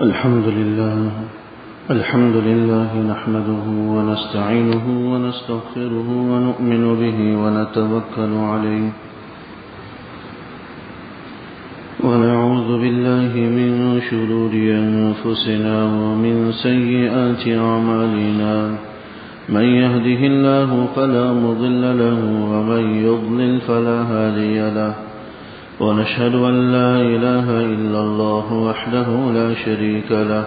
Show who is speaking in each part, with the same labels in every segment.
Speaker 1: الحمد لله نحمده ونستعينه ونستغفره ونؤمن به ونتوكل عليه ونعوذ بالله من شرور أنفسنا ومن سيئات أعمالنا من يهده الله فلا مضل له ومن يضلل فلا هادي له ونشهد أن لا إله إلا الله وحده لا شريك له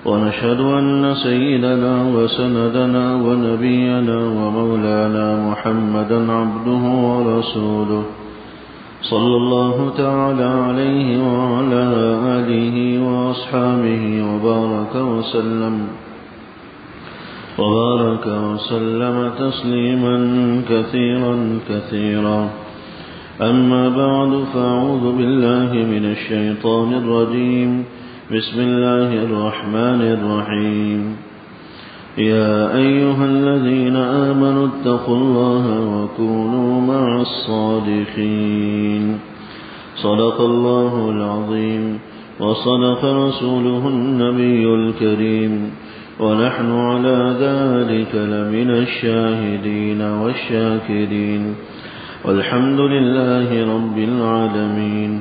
Speaker 1: ونشهد أن سيدنا وسندنا ونبينا ومولانا محمدا عبده ورسوله صلى الله تعالى عليه وعلى آله وأصحابه وبارك وسلم تسليما كثيرا أما بعد فأعوذ بالله من الشيطان الرجيم بسم الله الرحمن الرحيم يا أيها الذين آمنوا اتقوا الله وكونوا مع الصادقين صدق الله العظيم وصدق رسوله النبي الكريم ونحن على ذلك لمن الشاهدين والشاكرين والحمد لله رب العالمين.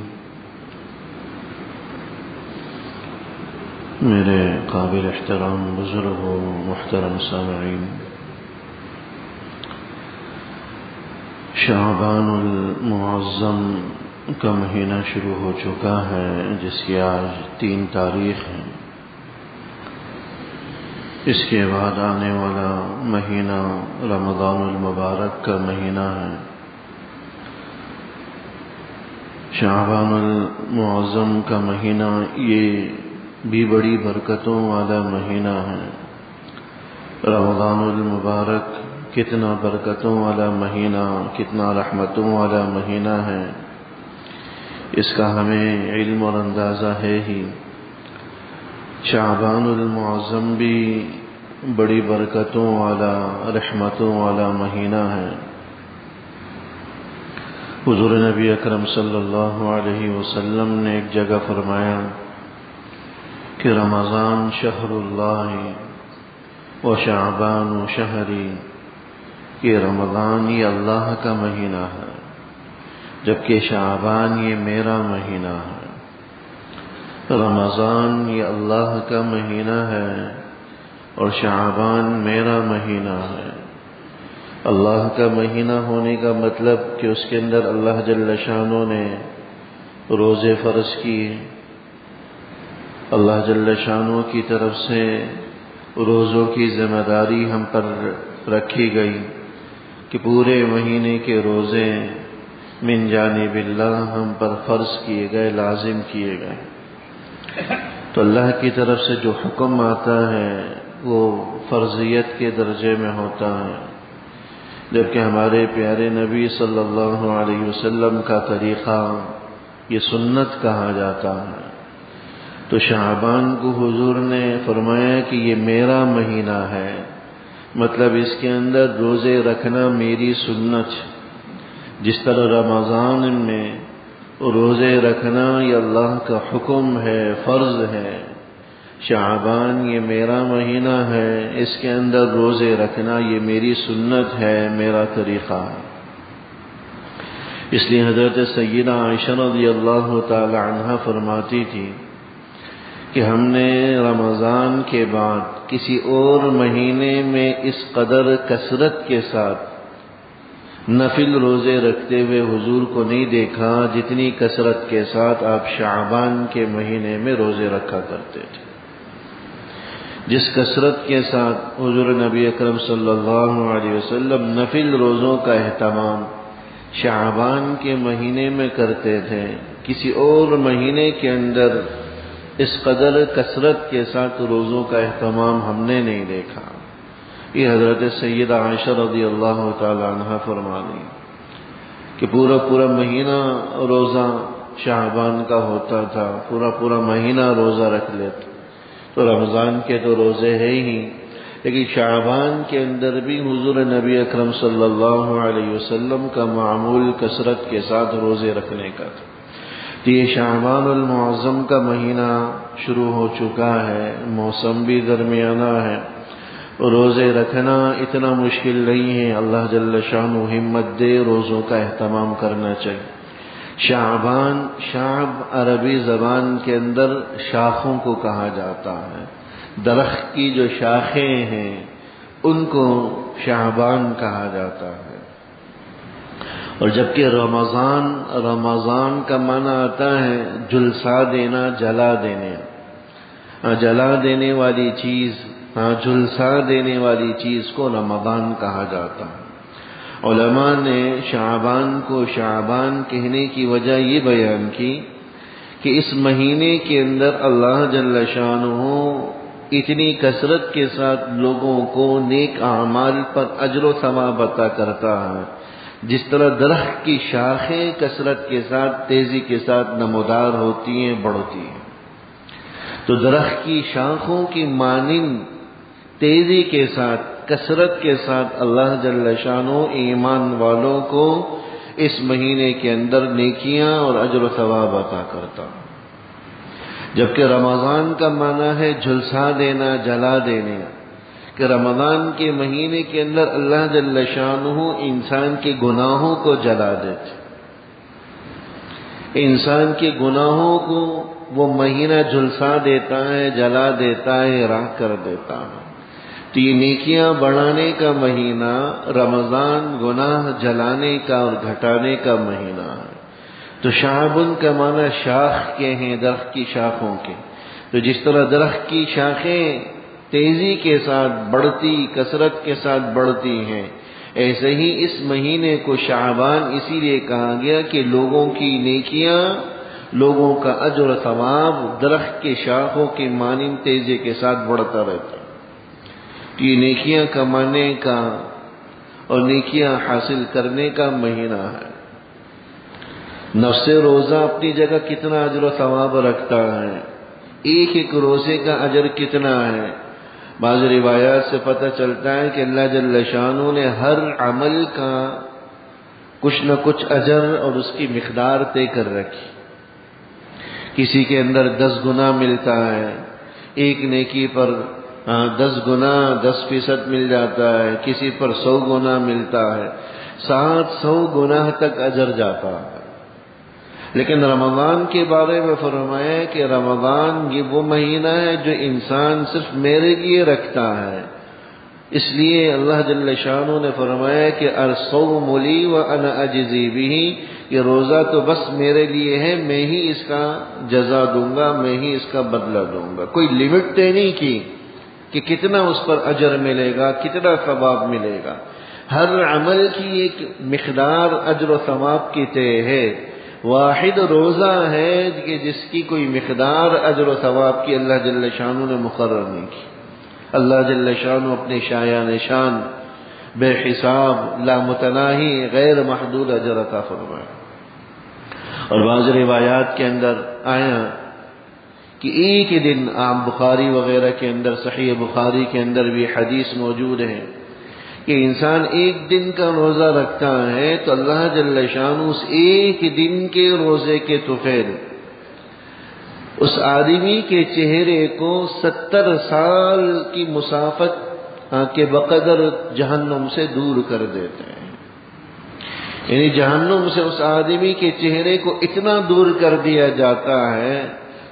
Speaker 1: میرے قابل احترام بزرگ و محترم سامعین، شعبان المعظم کا مہینہ شروع ہو چکا ہے، جس کی آج 3 تاریخ ہے۔ اس کے بعد آنے والا مہینہ رمضان المبارک کا مہینہ ہے۔ شعبان المعظم کا مہینہ یہ بھی بڑی برکتوں والا مہینہ ہے۔ رمضان المبارک کتنا برکتوں والا مہینہ، کتنا رحمتوں والا مہینہ ہے، اس کا ہمیں علم اور اندازہ ہے ہی۔ شعبان المعظم بھی بڑی برکتوں والا، رحمتوں والا مہینہ ہے۔ حضور نبی اکرم صلی اللہ علیہ وسلم نے ایک جگہ فرمایا کہ رمضان شہر اللہ و شعبان شہری، کہ رمضان یہ اللہ کا مہینہ ہے، جبکہ شعبان یہ میرا مہینہ ہے۔ رمضان یہ اللہ کا مہینہ ہے اور شعبان میرا مہینہ ہے۔ اللہ کا مہینہ ہونے کا مطلب کہ اس کے اندر اللہ جل شانہ نے روزے فرض کیے، اللہ جل شانہ کی طرف سے روزوں کی ذمہ داری ہم پر رکھی گئی کہ پورے مہینے کے روزے من جانب اللہ ہم پر فرض کیے گئے، لازم کیے گئے۔ تو اللہ کی طرف سے جو حکم آتا ہے وہ فرضیت کے درجے میں ہوتا ہے، جبکہ ہمارے پیارے نبی صلی اللہ علیہ وسلم کا طریقہ یہ سنت کہا جاتا ہے۔ تو شعبان کو حضور نے فرمایا کہ یہ میرا مہینہ ہے، مطلب اس کے اندر روزے رکھنا میری سنت، جس طرح رمضان میں روزے رکھنا یہ اللہ کا حکم ہے، فرض ہے۔ شعبان یہ میرا مہینہ ہے، اس کے اندر روزے رکھنا یہ میری سنت ہے، میرا طریقہ ہے۔ اس لیے حضرت سیدہ عائشہ رضی اللہ تعالی عنہا فرماتی تھی کہ ہم نے رمضان کے بعد کسی اور مہینے میں اس قدر کثرت کے ساتھ نفل روزے رکھتے ہوئے حضور کو نہیں دیکھا جتنی کثرت کے ساتھ آپ شعبان کے مہینے میں روزے رکھا کرتے تھے۔ جس کثرت کے ساتھ حضور نبی اکرم صلی اللہ علیہ وسلم نفل روزوں کا اہتمام شعبان کے مہینے میں کرتے تھے، کسی اور مہینے کے اندر اس قدر کثرت کے ساتھ روزوں کا اہتمام ہم نے نہیں دیکھا۔ یہ حضرت سیدہ عائشہ رضی اللہ تعالی عنہا فرمانی کہ پورا مہینہ روزہ شعبان کا ہوتا تھا، پورا مہینہ روزہ رکھ لیتے۔ تو رمضان کے تو روزے ہے ہی، لیکن شعبان کے اندر بھی حضور نبی اکرم صلی اللہ علیہ وسلم کا معمول کثرت کے ساتھ روزے رکھنے کا تھا۔ تو یہ شعبان المعظم کا مہینہ شروع ہو چکا ہے، موسم بھی درمیانہ ہے، روزے رکھنا اتنا مشکل نہیں ہے۔ اللہ جل شانہ ہمت دے، روزوں کا اہتمام کرنا چاہیے۔ شعبان، شعب عربی زبان کے اندر شاخوں کو کہا جاتا ہے، درخت کی جو شاخیں ہیں ان کو شعبان کہا جاتا ہے۔ اور جبکہ رمضان کا معنی آتا ہے جھلسا دینا، جلا دینے، جلا دینے والی چیز، جھلسا دینے والی چیز کو رمضان کہا جاتا ہے۔ علماء نے شعبان کو شعبان کہنے کی وجہ یہ بیان کی کہ اس مہینے کے اندر اللہ جل شانہ اتنی کثرت کے ساتھ لوگوں کو نیک اعمال پر اجر و ثواب عطا کرتا ہے، جس طرح درخت کی شاخیں کثرت کے ساتھ، تیزی کے ساتھ نمودار ہوتی ہیں، بڑھتی ہیں، تو درخت کی شاخوں کی مانند تیزی کے ساتھ، کثرت کے ساتھ اللہ جل شانہ ایمان والوں کو اس مہینے کے اندر نیکیاں اور اجر و ثواب عطا کرتا۔ جبکہ رمضان کا معنی ہے جھلسا دینا، جلا دینے، کہ رمضان کے مہینے کے اندر اللہ جل شانہ انسان کے گناہوں کو جلا دیتے، انسان کے گناہوں کو وہ مہینہ جھلسا دیتا ہے، جلا دیتا ہے، راکھ کر دیتا ہے۔ تو یہ نیکیاں بڑھانے کا مہینہ رمضان، گناہ جلانے کا اور گھٹانے کا مہینہ ہے۔ تو شعبن کا معنی شاخ کے ہیں، درخت کی شاخوں کے۔ تو جس طرح درخت کی شاخیں تیزی کے ساتھ بڑھتی، کثرت کے ساتھ بڑھتی ہیں، ایسے ہی اس مہینے کو شعبان اسی لیے کہا گیا کہ لوگوں کی نیکیاں، لوگوں کا اجر و ثواب درخت کے شاخوں کے مانند تیزی کے ساتھ بڑھتا رہتا ہے۔ کہ یہ نیکیاں کمانے کا اور نیکیاں حاصل کرنے کا مہینہ ہے۔ نفس روزہ اپنی جگہ کتنا اجر و ثواب رکھتا ہے، ایک ایک روزے کا اجر کتنا ہے۔ بعض روایات سے پتہ چلتا ہے کہ اللہ جل شانہ نے ہر عمل کا کچھ نہ کچھ اجر اور اس کی مقدار طے کر رکھی۔ کسی کے اندر 10 گنا ملتا ہے، ایک نیکی پر 10 گنا 10% مل جاتا ہے، کسی پر 100 گنا ملتا ہے، 700 گنا تک اجر جاتا ہے۔ لیکن رمضان کے بارے میں فرمایا کہ رمضان یہ وہ مہینہ ہے جو انسان صرف میرے لیے رکھتا ہے، اس لیے اللہ جل شانہ نے فرمایا کہ الصوم لی وانا اجزی بہ، یہ روزہ تو بس میرے لیے ہے، میں ہی اس کا جزا دوں گا، میں ہی اس کا بدلہ دوں گا۔ کوئی لمٹ طے نہیں کی کہ کتنا اس پر اجر ملے گا، کتنا ثواب ملے گا۔ ہر عمل کی ایک مقدار اجر و ثواب کی طے ہے۔ واحد روزہ ہے کہ جس کی کوئی مقدار اجر و ثواب کی اللہ جل شانہ نے مقرر نہیں کی۔ اللہ جل شانہ اپنے شایان شان بے حساب، لامتناہی، غیر محدود اجر عطا فرمائے۔ اور بعض روایات کے اندر آیا کہ ایک ہی دن، عام بخاری وغیرہ کے اندر، صحیح بخاری کے اندر بھی حدیث موجود ہے کہ انسان ایک دن کا روزہ رکھتا ہے تو اللہ جل شانہ اس ایک دن کے روزے کے طفیل اس آدمی کے چہرے کو 70 سال کی مسافت کے بقدر جہنم سے دور کر دیتے ہیں۔ یعنی جہنم سے اس آدمی کے چہرے کو اتنا دور کر دیا جاتا ہے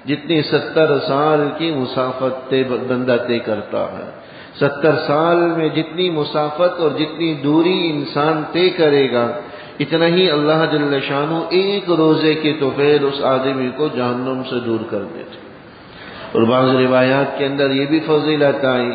Speaker 1: جتنی 70 سال کی مسافت بندہ طے کرتا ہے۔ 70 سال میں جتنی مسافت اور جتنی دوری انسان طے کرے گا، اتنا ہی اللہ جل شانہ ایک روزے کے طفیل اس آدمی کو جہنم سے دور کر دیتے۔ اور بعض روایات کے اندر یہ بھی فضیلت آئی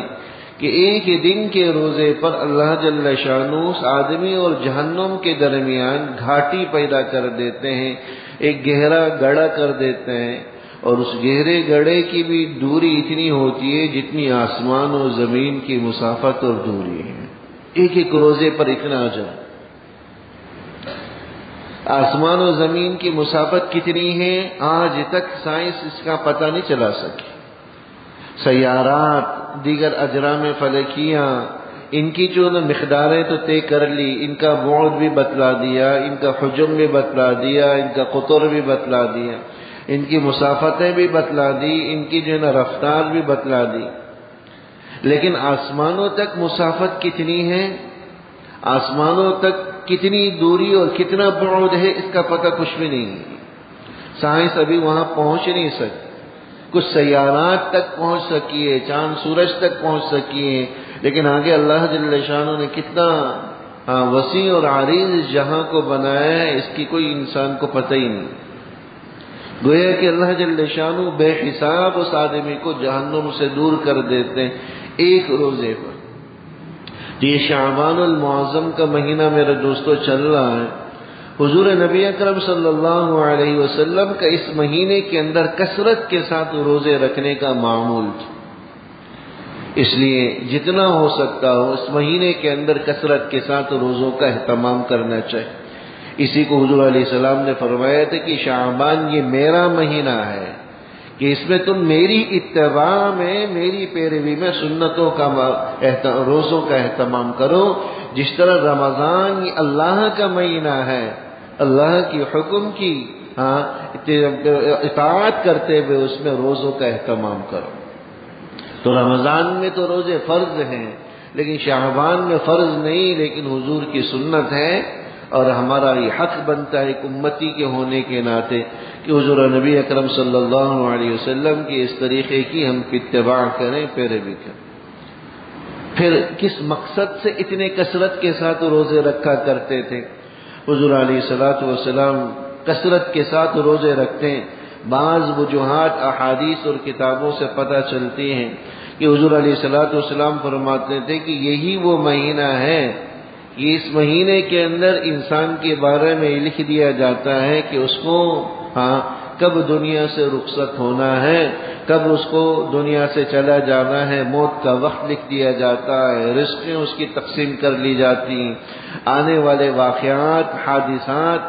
Speaker 1: کہ ایک ہی دن کے روزے پر اللہ جل شانہ اس آدمی اور جہنم کے درمیان گھاٹی پیدا کر دیتے ہیں، ایک گہرا گڑھا کر دیتے ہیں، اور اس گہرے گڑھے کی بھی دوری اتنی ہوتی ہے جتنی آسمان و زمین کی مسافت اور دوری ہے۔ ایک ایک روزے پر اتنا اجر۔ آسمان و زمین کی مسافت کتنی ہے آج تک سائنس اس کا پتہ نہیں چلا سکی۔ سیارات، دیگر اجرام فلکیاں، ان کی جو مقداریں تو طے کر لی، ان کا بعد بھی بتلا دیا، ان کا حجم بھی بتلا دیا، ان کا قطر بھی بتلا دیا، ان کی مسافتیں بھی بتلا دی، ان کی جو رفتار بھی بتلا دی، لیکن آسمانوں تک مسافت کتنی ہے، آسمانوں تک کتنی دوری اور کتنا بعد ہے، اس کا پتہ کچھ بھی نہیں ہے۔ سائنس ابھی وہاں پہنچ نہیں سکتی، کچھ سیارات تک پہنچ سکی ہے، چاند سورج تک پہنچ سکی ہے، لیکن آگے اللہ جل شانہ نے کتنا وسیع اور عریض اس جہاں کو بنایا ہے، اس کی کوئی انسان کو پتہ ہی نہیں۔ گویا کہ اللہ جل شانہ بے حساب اس آدمی کو جہنم سے دور کر دیتے ہیں ایک روزے پر۔ یہ شعبان المعظم کا مہینہ میرے دوستو چل رہا ہے، حضور نبی اکرم صلی اللہ علیہ وسلم کا اس مہینے کے اندر کثرت کے ساتھ روزے رکھنے کا معمول تھا، اس لیے جتنا ہو سکتا ہو اس مہینے کے اندر کثرت کے ساتھ روزوں کا اہتمام کرنا چاہیے۔ اسی کو حضور علیہ السلام نے فرمایا تھا کہ شعبان یہ میرا مہینہ ہے کہ اس میں تم میری اتباع میں، میری پیروی میں سنتوں کا روزوں کا اہتمام کرو، جس طرح رمضان یہ اللہ کا مہینہ ہے، اللہ کی حکم کی اطاعت کرتے ہوئے اس میں روزوں کا اہتمام کرو۔ تو رمضان میں تو روزے فرض ہیں، لیکن شعبان میں فرض نہیں، لیکن حضور کی سنت ہے، اور ہمارا یہ حق بنتا ہے ایک امتی کے ہونے کے ناطے کہ حضور نبی اکرم صلی اللہ علیہ وسلم کی اس طریقے کی ہم اتباع کریں، پیروی کریں۔ پھر کس مقصد سے اتنے کثرت کے ساتھ روزے رکھا کرتے تھے؟ حضور علیہ الصلوۃ والسلام کثرت کے ساتھ روزے رکھتے ہیں، بعض وجوہات احادیث اور کتابوں سے پتہ چلتی ہیں کہ حضور علیہ الصلوۃ والسلام فرماتے تھے کہ یہی وہ مہینہ ہے کہ اس مہینے کے اندر انسان کے بارے میں لکھ دیا جاتا ہے کہ اس کو کب دنیا سے رخصت ہونا ہے، کب اس کو دنیا سے چلا جانا ہے، موت کا وقت لکھ دیا جاتا ہے، رزقیں اس کی تقسیم کر لی جاتی ہیں، آنے والے واقعات، حادثات،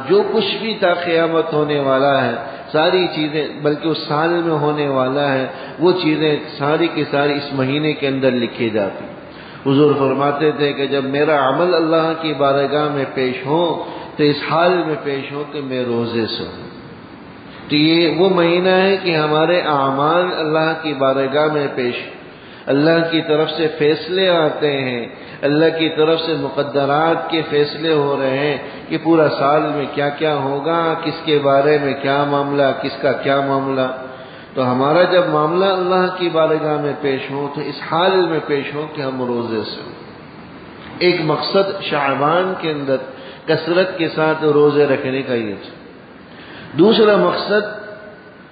Speaker 1: جو کچھ بھی تا قیامت ہونے والا ہے، ساری چیزیں، بلکہ اس سال میں ہونے والا ہے، وہ چیزیں ساری کی ساری اس مہینے کے اندر لکھی جاتی ہیں۔ حضور فرماتے تھے کہ جب میرا عمل اللہ کی بارگاہ میں پیش ہو تو اس حال میں پیش ہو کہ میں روزے سے ہوں۔ تو یہ وہ مہینہ ہے کہ ہمارے اعمال اللہ کی بارگاہ میں پیش، اللہ کی طرف سے فیصلے آتے ہیں، اللہ کی طرف سے مقدرات کے فیصلے ہو رہے ہیں کہ پورا سال میں کیا کیا ہوگا، کس کے بارے میں کیا معاملہ، کس کا کیا معاملہ۔ تو ہمارا جب معاملہ اللہ کی بارگاہ میں پیش ہو تو اس حال میں پیش ہو کہ ہم روزے سے ہوں۔ ایک مقصد شعبان کے اندر کثرت کے ساتھ روزے رکھنے کا یہ تھا۔ دوسرا مقصد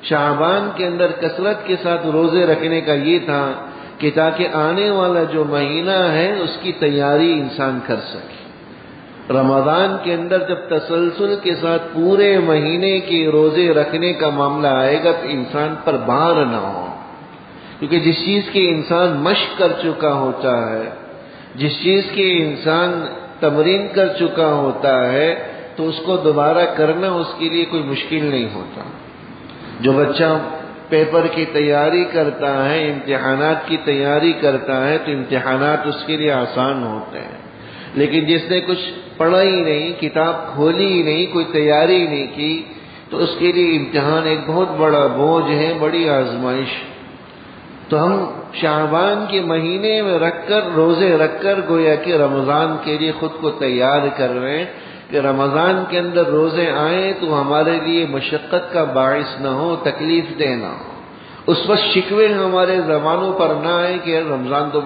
Speaker 1: شعبان کے اندر کثرت کے ساتھ روزے رکھنے کا یہ تھا کہ تاکہ آنے والا جو مہینہ ہے اس کی تیاری انسان کر سکے۔ رمضان کے اندر جب تسلسل کے ساتھ پورے مہینے کے روزے رکھنے کا معاملہ آئے گا تو انسان پر بھار نہ ہو، کیونکہ جس چیز کی انسان مشق کر چکا ہوتا ہے، جس چیز کی انسان تمرین کر چکا ہوتا ہے، تو اس کو دوبارہ کرنا اس کے لیے کوئی مشکل نہیں ہوتا۔ جو بچہ پیپر کی تیاری کرتا ہے، امتحانات کی تیاری کرتا ہے، تو امتحانات اس کے لیے آسان ہوتے ہیں، لیکن جس نے کچھ پڑھا ہی نہیں، کتاب کھولی ہی نہیں، کوئی تیاری نہیں کی، تو اس کے لیے امتحان ایک بہت بڑا بوجھ ہے، بڑی آزمائش۔ تو ہم شعبان کے مہینے میں رکھ کر، روزے رکھ کر، گویا کہ رمضان کے لیے خود کو تیار کر رہے ہیں کہ رمضان کے اندر روزے آئیں تو ہمارے لیے مشقت کا باعث نہ ہو، تکلیف دہ نہ ہو، اس وقت شکوے ہمارے زبانوں پر نہ آئے کہ رمضان تو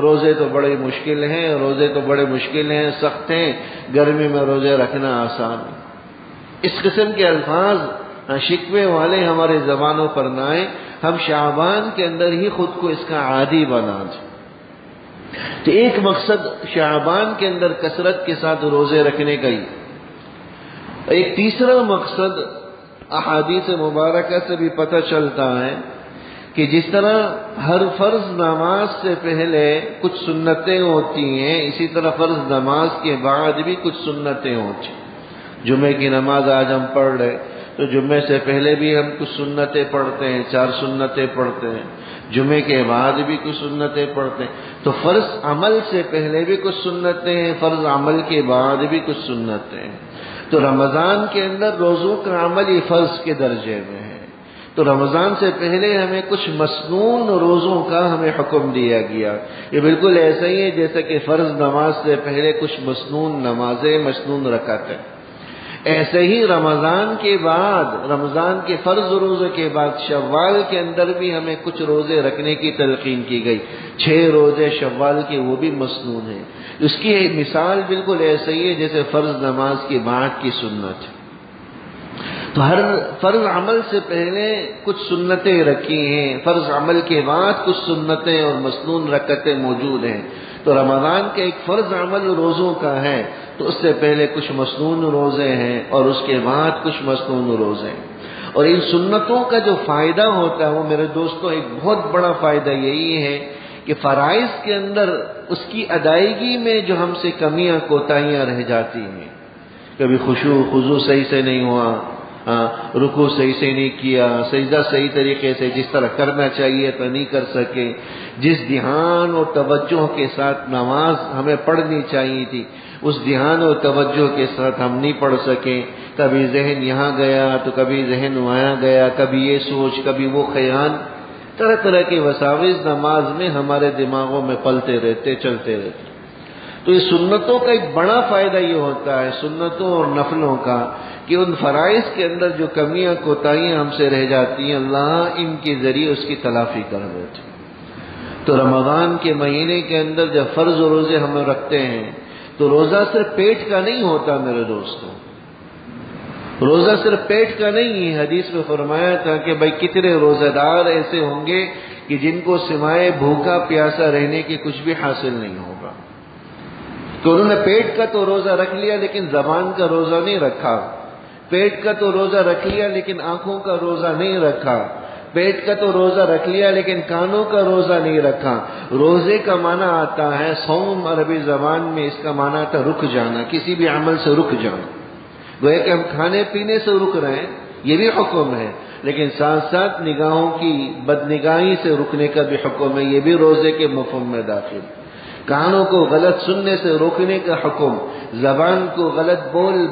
Speaker 1: روزے تو بڑے مشکل ہیں، روزے تو بڑے مشکل ہیں، سخت ہیں، گرمی میں روزے رکھنا آسان ہے۔ اس قسم کے الفاظ شکوے والے ہمارے زبانوں پر نہ آئے، ہم شعبان کے اندر ہی خود کو اس کا عادی بنا دیں۔ تو ایک مقصد شعبان کے اندر کثرت کے ساتھ روزے رکھنے کا ہی۔ ایک تیسرا مقصد احادیث مبارکہ سے بھی پتہ چلتا ہے کہ جس طرح ہر فرض نماز سے پہلے کچھ سنتیں ہوتی ہیں، اسی طرح فرض نماز کے بعد بھی کچھ سنتیں ہوتی ہیں۔ جمعے کی نماز آج ہم پڑھ رہے تو جمعے سے پہلے بھی ہم کچھ سنتیں پڑھتے ہیں، 4 سنتیں پڑھتے ہیں، جمعے کے بعد بھی کچھ سنتیں پڑھتے ہیں. تو فرض عمل سے پہلے بھی کچھ سنتیں ہیں، فرض عمل کے بعد بھی کچھ سنتیں ہیں. تو رمضان کے اندر روزوں کا عمل یہ فرض کے درجے میں ہے. تو رمضان سے پہلے ہمیں کچھ مسنون روزوں کا ہمیں حکم دیا گیا. یہ بالکل ایسا ہی ہے جیسا کہ فرض نماز سے پہلے کچھ مسنون نمازیں، مسنون رکعتیں. ایسے ہی رمضان کے بعد، رمضان کے فرض روزے کے بعد شوال کے اندر بھی ہمیں کچھ روزے رکھنے کی تلقین کی گئی. 6 روزے شوال کے وہ بھی مسنون ہیں. اس کی مثال بالکل ایسے ہی ہے جیسے فرض نماز کے بعد کی سنت. تو ہر فرض عمل سے پہلے کچھ سنتیں رکھی ہیں، فرض عمل کے بعد کچھ سنتیں اور مسنون رکعتیں موجود ہیں. تو رمضان کا ایک فرض عمل روزوں کا ہے، تو اس سے پہلے کچھ مسنون روزے ہیں اور اس کے بعد کچھ مسنون روزے ہیں. اور ان سنتوں کا جو فائدہ ہوتا ہے وہ میرے دوستوں ایک بہت بڑا فائدہ یہی ہے کہ فرائض کے اندر اس کی ادائیگی میں جو ہم سے کمیاں کوتاہیاں رہ جاتی ہیں، کبھی خضوع صحیح سے نہیں ہوا، رکوع صحیح سے نہیں کیا، سجدہ صحیح طریقے سے جس طرح کرنا چاہیے تو نہیں کر سکے، جس دھیان اور توجہ کے ساتھ نماز ہمیں پڑھنی چاہیے تھی اس دھیان اور توجہ کے ساتھ ہم نہیں پڑھ سکے. کبھی ذہن یہاں گیا تو کبھی ذہن وہاں گیا، کبھی یہ سوچ کبھی وہ خیال، طرح طرح کے وساوس نماز میں ہمارے دماغوں میں پلتے رہتے، چلتے رہتے. تو یہ سنتوں کا ایک بڑا فائدہ یہ ہوتا ہے، سنتوں اور نفلوں کا، کہ ان فرائض کے اندر جو کمیاں کوتاہیاں ہم سے رہ جاتی ہیں اللہ ان کے ذریعے اس کی تلافی کر دیتے. تو رمضان کے مہینے کے اندر جب فرض روزے ہم رکھتے ہیں تو روزہ صرف پیٹ کا نہیں ہوتا میرے دوستوں، روزہ صرف پیٹ کا نہیں ہے. حدیث میں فرمایا تھا کہ بھائی کتنے روزہ دار ایسے ہوں گے کہ جن کو سوائے بھوکا پیاسا رہنے کی کچھ بھی حاصل نہیں ہوگا. تو انہوں نے پیٹ کا تو روزہ رکھ لیا لیکن زبان کا روزہ نہیں رکھا، پیٹ کا تو روزہ رکھ لیا لیکن آنکھوں کا روزہ نہیں رکھا، پیٹ کا تو روزہ رکھ لیا لیکن کانوں کا روزہ نہیں رکھا. روزے کا معنی آتا ہے صوم، عربی زبان میں اس کا معنی آتا ہے رک جانا، کسی بھی عمل سے رک جانا. گویا کہ ہم کھانے پینے سے رک رہے ہیں یہ بھی حکم ہے، لیکن ساتھ ساتھ نگاہوں کی بدنگاہی سے رکنے کا بھی حکم ہے، یہ بھی روزے کے مفہوم میں داخل. کانوں کو غلط سننے سے روکنے کا حکم، زبان کو غلط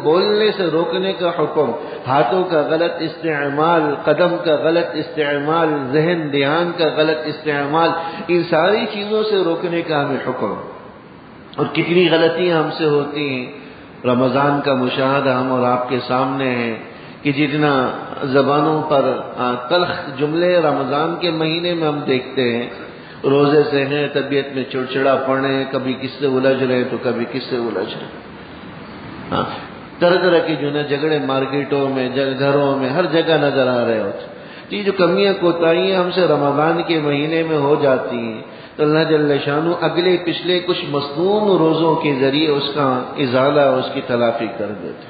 Speaker 1: بولنے سے روکنے کا حکم، ہاتھوں کا غلط استعمال، قدم کا غلط استعمال، ذہن دھیان کا غلط استعمال، ان ساری چیزوں سے روکنے کا ہمیں حکم. اور کتنی غلطیاں ہم سے ہوتی ہیں. رمضان کا مشاہدہ ہم اور آپ کے سامنے ہے کہ جتنا زبانوں پر تلخ جملے رمضان کے مہینے میں ہم دیکھتے ہیں. روزے سے ہیں، طبیعت میں چڑچڑا پڑے، کبھی کس سے الجھ رہے تو کبھی کس سے الجھ رہے. طرح طرح کی جو ہے جھگڑے مارکیٹوں میں، گھروں میں، ہر جگہ نظر آ رہے ہوتے. یہ جو کمیاں کوتاہیاں ہم سے رمضان کے مہینے میں ہو جاتی ہیں تو اللہ جل شانہ اگلے پچھلے کچھ مسنون روزوں کے ذریعے اس کا ازالہ، اس کی تلافی کر دیتے.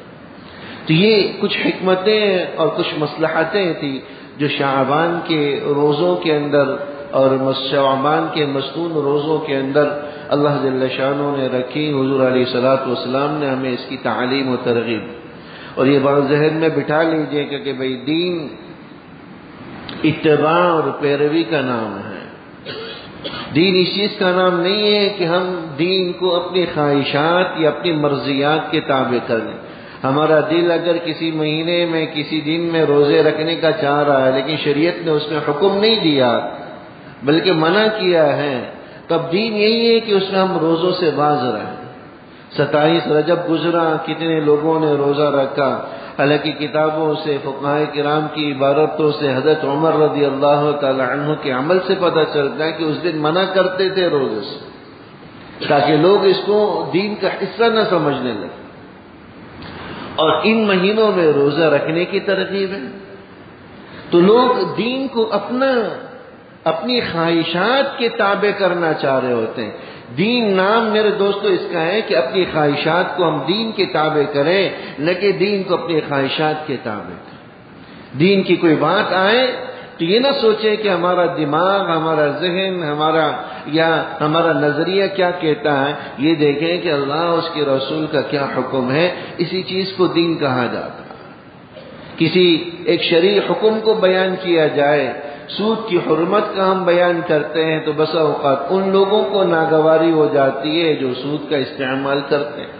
Speaker 1: تو یہ کچھ حکمتیں اور کچھ مصلحتیں تھیں جو شعبان کے روزوں کے اندر اور شعبان کے مسنون روزوں کے اندر اللہ جل شانہ نے رکھی. حضور علیہ الصلوۃ والسلام نے ہمیں اس کی تعلیم و ترغیب. اور یہ بات ذہن میں بٹھا لیجئے کہ بھئی دین اتباع اور پیروی کا نام ہے. دین اس چیز کا نام نہیں ہے کہ ہم دین کو اپنی خواہشات یا اپنی مرضیات کے تابع کر لیں. ہمارا دل اگر کسی مہینے میں کسی دن میں روزے رکھنے کا چاہ رہا ہے لیکن شریعت نے اس میں حکم نہیں دیا بلکہ منع کیا ہے، تب دین یہی ہے کہ اس میں ہم روزوں سے باز رہیں. 27 رجب گزرا، کتنے لوگوں نے روزہ رکھا. حالانکہ کتابوں سے، فقہائے کرام کی عبارتوں سے، حضرت عمر رضی اللہ تعالی عنہ کے عمل سے پتہ چلتا ہے کہ اس دن منع کرتے تھے روزے سے تاکہ لوگ اس کو دین کا حصہ نہ سمجھنے لگے. اور ان مہینوں میں روزہ رکھنے کی ترغیب ہے. تو لوگ دین کو اپنی خواہشات کے تابع کرنا چاہ رہے ہوتے ہیں. دین نام میرے دوستو اس کا ہے کہ اپنی خواہشات کو ہم دین کے تابع کریں، نہ کہ دین کو اپنی خواہشات کے تابع کریں. دین کی کوئی بات آئے تو یہ نہ سوچے کہ ہمارا دماغ، ہمارا ذہن، ہمارا نظریہ کیا کہتا ہے. یہ دیکھیں کہ اللہ اس کے رسول کا کیا حکم ہے. اسی چیز کو دین کہا جاتا ہے. کسی ایک شرعی حکم کو بیان کیا جائے سود کی حرمت کا ہم بیان کرتے ہیں تو بسا اوقات ان لوگوں کو ناگواری ہو جاتی ہے جو سود کا استعمال کرتے ہیں.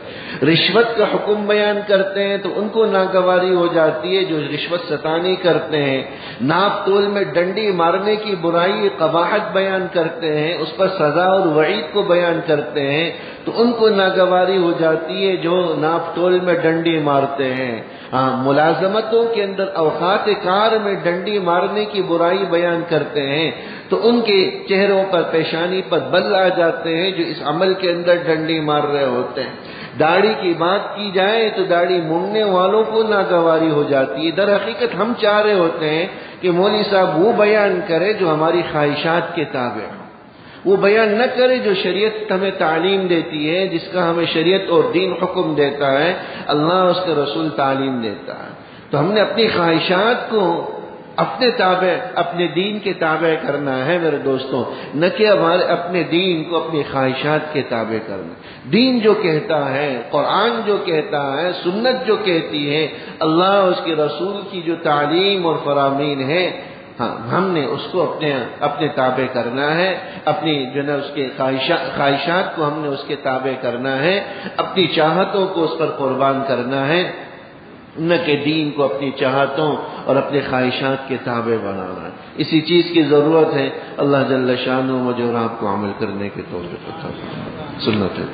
Speaker 1: رشوت کا حکم بیان کرتے ہیں تو ان کو ناگواری ہو جاتی ہے جو رشوت ستانی کرتے ہیں. ناپ تول میں ڈنڈی مارنے کی برائی قباحت بیان کرتے ہیں، اس پر سزا اور وعید کو بیان کرتے ہیں تو ان کو ناگواری ہو جاتی ہے جو ناپ تول میں ڈنڈی مارتے ہیں. ملازمتوں کے اندر اوقات کار میں ڈنڈی مارنے کی برائی بیان کرتے ہیں تو ان کے چہروں پر پیشانی پر بل آ جاتے ہیں جو اس عمل کے اندر ڈنڈی مار رہے ہوتے ہیں. داڑھی کی بات کی جائے تو داڑھی مونڈنے والوں کو ناگواری ہو جاتی ہے. در حقیقت ہم چاہ رہے ہوتے ہیں کہ مولوی صاحب وہ بیان کرے جو ہماری خواہشات کے تابع ہو، وہ بیان نہ کرے جو شریعت ہمیں تعلیم دیتی ہے، جس کا ہمیں شریعت اور دین حکم دیتا ہے، اللہ اس کے رسول تعلیم دیتا ہے. تو ہم نے اپنی خواہشات کو اپنے تابع، اپنے دین کے تابع کرنا ہے میرے دوستوں، نہ کہ ہمارے اپنے دین کو اپنی خواہشات کے تابع کرنا. دین جو کہتا ہے، قرآن جو کہتا ہے، سنت جو کہتی ہے، اللہ اس کے رسول کی جو تعلیم اور فرامین ہے، ہم نے اس کو اپنے تابع کرنا ہے. اپنی جو ہے اس کے خواہشات کو ہم نے اس کے تابع کرنا ہے، اپنی چاہتوں کو اس پر قربان کرنا ہے، نہ کہ دین کو اپنی چاہتوں اور اپنے خواہشات کے تابع بنانا ہے. اسی چیز کی ضرورت ہے. اللہ جل شانہ مجھے اور آپ کو عمل کرنے کے توفیق عطا فرمائے. سنت ہے.